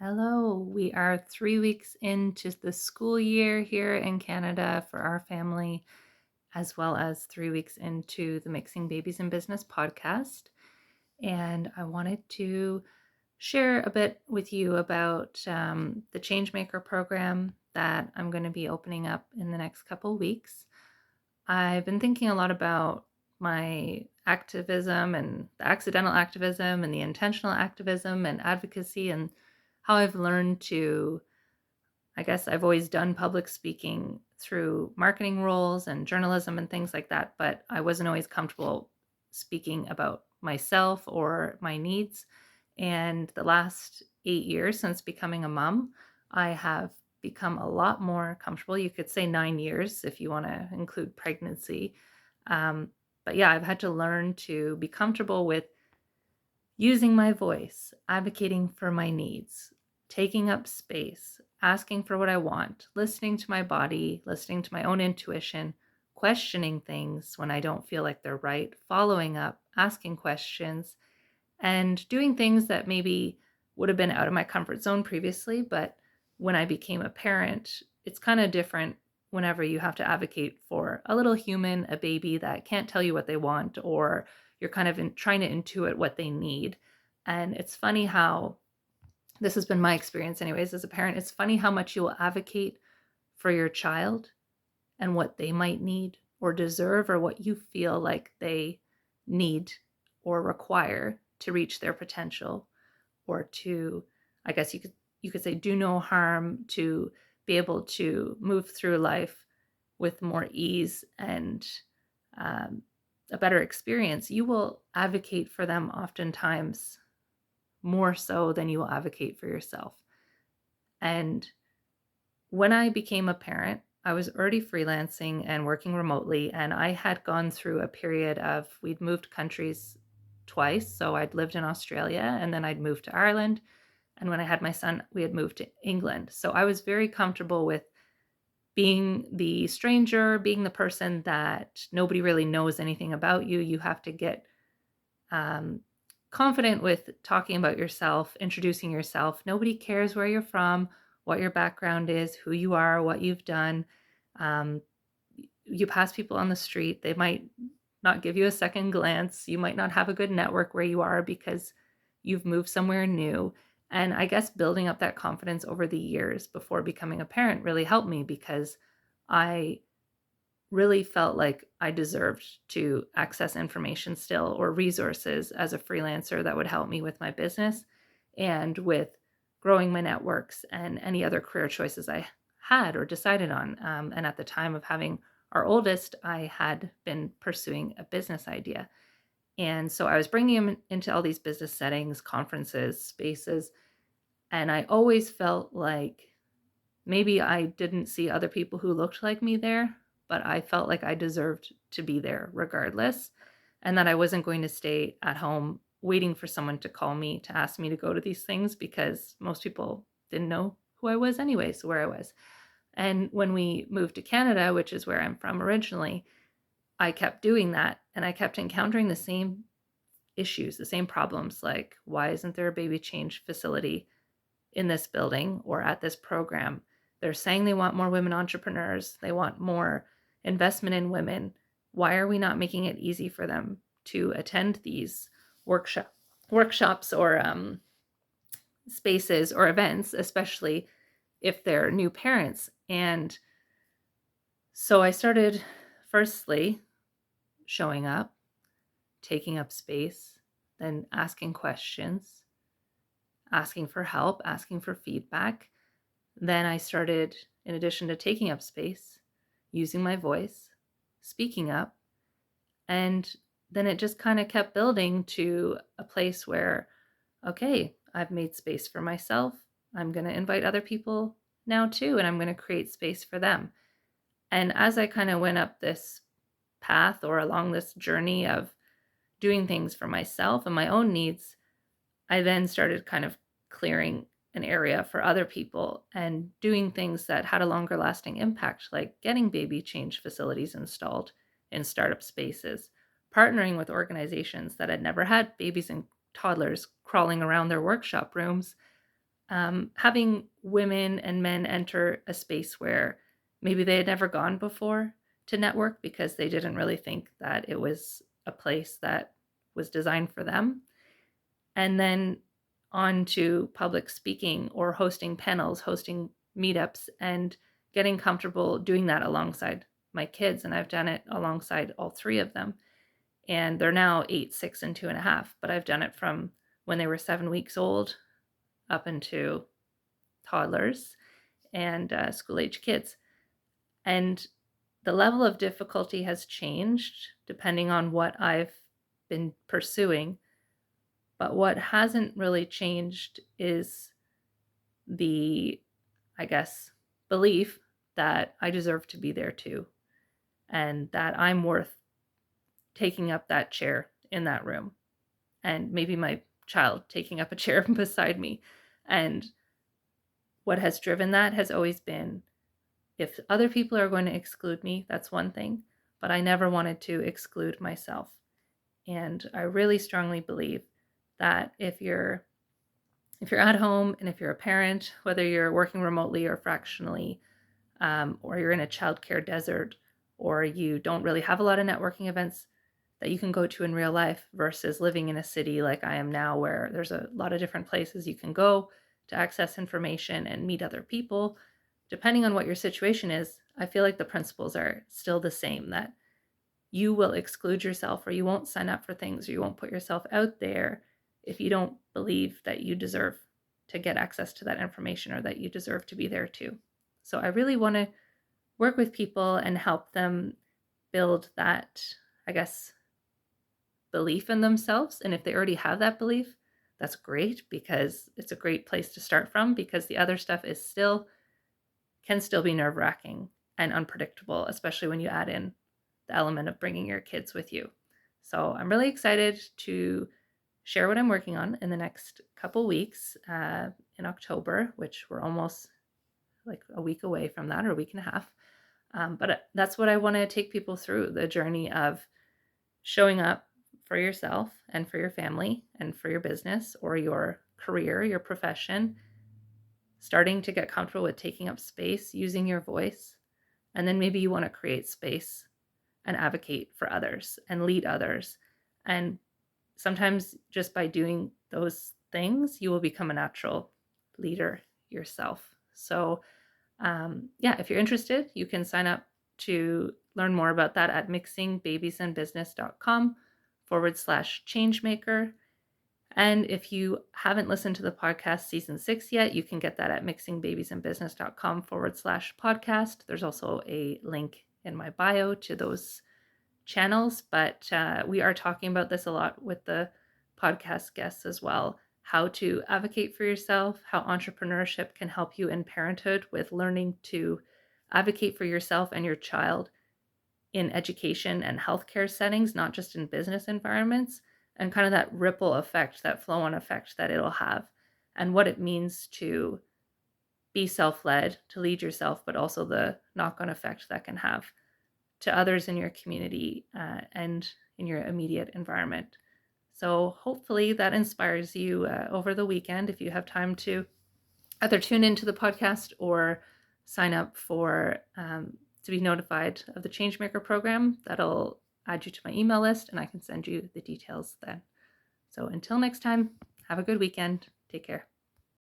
Hello, we are 3 weeks into the school year here in Canada for our family, as well as 3 weeks into the Mixing Babies and Business podcast. And I wanted to share a bit with you about the Changemaker program that I'm going to be opening up in the next couple weeks. I've been thinking a lot about my activism and the accidental activism and the intentional activism and advocacy and how I've learned to, I guess I've always done public speaking through marketing roles and journalism and things like that, but I wasn't always comfortable speaking about myself or my needs. And the last 8 years since becoming a mom, I have become a lot more comfortable. You could say 9 years if you want to include pregnancy. But yeah, I've had to learn to be comfortable with using my voice, advocating for my needs, taking up space, asking for what I want, listening to my body, listening to my own intuition, questioning things when I don't feel like they're right, following up, asking questions, and doing things that maybe would have been out of my comfort zone previously. But when I became a parent, it's kind of different whenever you have to advocate for a little human, a baby that can't tell you what they want, or you're kind of trying to intuit what they need. And it's funny how this has been my experience, anyways, as a parent. It's funny how much you will advocate for your child and what they might need or deserve, or what you feel like they need or require to reach their potential, or to, I guess you could say, do no harm, to be able to move through life with more ease and a better experience. You will advocate for them oftentimes more so than you will advocate for yourself. And when I became a parent, I was already freelancing and working remotely, and I had gone through a period of, we'd moved countries twice. So I'd lived in Australia and then I'd moved to Ireland. And when I had my son, we had moved to England. So I was very comfortable with being the stranger, being the person that nobody really knows anything about you. You have to get confident with talking about yourself, introducing yourself. Nobody cares where you're from, what your background is, who you are, what you've done. Um, you pass people on the street, they might not give you a second glance. You might not have a good network where you are because you've moved somewhere new. And I guess building up that confidence over the years before becoming a parent really helped me, because I really felt like I deserved to access information still, or resources as a freelancer that would help me with my business and with growing my networks and any other career choices I had or decided on. And at the time of having our oldest, I had been pursuing a business idea. And so I was bringing him into all these business settings, conferences, spaces, and I always felt like maybe I didn't see other people who looked like me there, but I felt like I deserved to be there regardless, and that I wasn't going to stay at home waiting for someone to call me to ask me to go to these things, because most people didn't know who I was anyways, where I was. And when we moved to Canada, which is where I'm from originally, I kept doing that, and I kept encountering the same issues, the same problems, like, why isn't there a baby change facility in this building or at this program? They're saying they want more women entrepreneurs. They want more investment in women. Why are we not making it easy for them to attend these workshops or spaces or events, especially if they're new parents? And so I started, firstly, showing up, taking up space, then asking questions, asking for help, asking for feedback. Then I started, in addition to taking up space, using my voice, speaking up. And then it just kind of kept building to a place where, okay, I've made space for myself. I'm going to invite other people now too, and I'm going to create space for them. And as I kind of went up this path, or along this journey of doing things for myself and my own needs, I then started kind of clearing an area for other people and doing things that had a longer lasting impact, like getting baby change facilities installed in startup spaces, partnering with organizations that had never had babies and toddlers crawling around their workshop rooms, having women and men enter a space where maybe they had never gone before to network because they didn't really think that it was a place that was designed for them. And then on to public speaking or hosting panels, hosting meetups, and getting comfortable doing that alongside my kids. And I've done it alongside all three of them. And they're now 8, 6, and 2.5. But I've done it from when they were 7 weeks old up into toddlers and school-age kids. And the level of difficulty has changed depending on what I've been pursuing. But what hasn't really changed is the, I guess, belief that I deserve to be there too, and that I'm worth taking up that chair in that room, and maybe my child taking up a chair beside me. And what has driven that has always been, if other people are going to exclude me, that's one thing, but I never wanted to exclude myself. And I really strongly believe that if you're at home and if you're a parent, whether you're working remotely or fractionally, or you're in a childcare desert, or you don't really have a lot of networking events that you can go to in real life versus living in a city like I am now, where there's a lot of different places you can go to access information and meet other people. Depending on what your situation is, I feel like the principles are still the same, that you will exclude yourself, or you won't sign up for things, or you won't put yourself out there if you don't believe that you deserve to get access to that information, or that you deserve to be there too. So I really want to work with people and help them build that, I guess, belief in themselves. And if they already have that belief, that's great, because it's a great place to start from, because the other stuff can still be nerve-wracking and unpredictable, especially when you add in the element of bringing your kids with you. So I'm really excited to share what I'm working on in the next couple weeks in October, which we're almost like a week away from that, or a week and a half. But that's what I want to take people through, the journey of showing up for yourself and for your family and for your business or your career, your profession, starting to get comfortable with taking up space, using your voice. And then maybe you want to create space and advocate for others and lead others. And sometimes just by doing those things, you will become a natural leader yourself. So if you're interested, you can sign up to learn more about that at mixingbabiesandbusiness.com/changemaker. And if you haven't listened to the podcast season 6 yet, you can get that at mixingbabiesandbusiness.com/podcast. There's also a link in my bio to those channels, but we are talking about this a lot with the podcast guests as well. How to advocate for yourself, how entrepreneurship can help you in parenthood with learning to advocate for yourself and your child in education and healthcare settings, not just in business environments, and kind of that ripple effect, that flow-on effect that it'll have, and what it means to be self-led, to lead yourself, but also the knock-on effect that can have to others in your community and in your immediate environment. So hopefully that inspires you over the weekend, if you have time to either tune into the podcast or sign up for to be notified of the Changemaker program. That'll add you to my email list, and I can send you the details then. So until next time, have a good weekend. Take care.